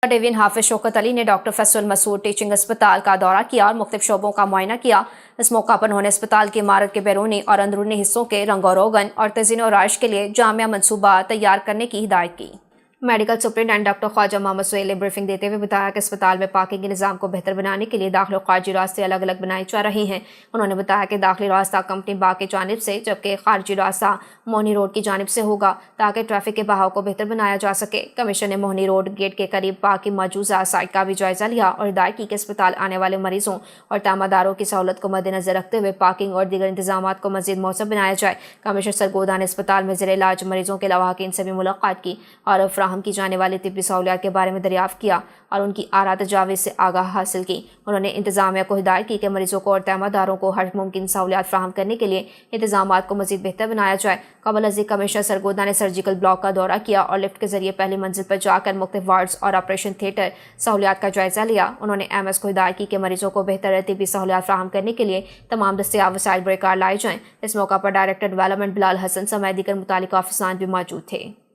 Division हाफिज शौकत अली ने doctor Faisal Masood teaching अस्पताल का दौरा किया और मुख्तलिफ शोबों का मुआयना किया। इस मौका पर उन्होंने अस्पताल की इमारत के बैरूनी और अंदरूनी हिस्सों के रंगो रोगन और तज़ीन और आराइश के लिए जामिया मनसूबा तैयार करने की हिदायत की। Medical superintendent doctor Khwaja Mohammad Suhail ने ब्रीफिंग देते हुए बताया कि अस्पताल में पार्किंग के निज़ाम को बेहतर बनाने के लिए दाखिल और खारजी रास्ते अलग अलग बनाए जा रहे हैं। उन्होंने बताया कि दाखिली रास्ता कंपनी बाग की जानिब से जबकि खारजी रास्ता मोहनी रोड की जानिब से होगा ताकि ट्रैफिक के बहाव को बेहतर बनाया जा सके। कमिश्नर ने मोहनी रोड गेट के करीब बाग की मौजूदा साइट का भी जायजा लिया और हिदायत की कि अस्पताल आने वाले मरीजों और तामादारों की सहूलत को मद्देनजर रखते हुए पार्किंग और दीगर इंतजाम को मजीद मौसम बनाया जाए। कमिश्नर सरगोदा ने अस्पताल में ज़ेर इलाज मरीजों के लवाहकीन से भी मुलाकात की और फराहम की जाने वाली तिब्बी सहूलियात के बारे में दरियाफ्त किया और उनकी आरा तजावीज़ से आगाह हासिल की। उन्होंने इंतजामिया को हिदायत की कि मरीजों को और तैमादारों को हर मुमकिन सहूलियात फराहम करने के लिए इंतजाम को मजीद बेहतर बनाया जाए। कबल अज़ीज़ कमिश्नर सरगोदा ने सर्जिकल ब्लॉक का दौरा किया और लिफ्ट के जरिए पहली मंजिल पर जाकर मुख्तलिफ वार्ड्स और ऑपरेशन थिएटर सहूलियात का जायजा लिया। उन्होंने एमएस को हिदायत की कि मरीजों को बेहतर तिब्बी सहूलियात फराहम करने के लिए तमाम दस्तियाब वसाइल बरकरार लाए जाएँ। इस मौका पर डायरेक्टर डेवलपमेंट बिलाल हसन समेत दीगर मुतालिका अफसरान भी मौजूद थे।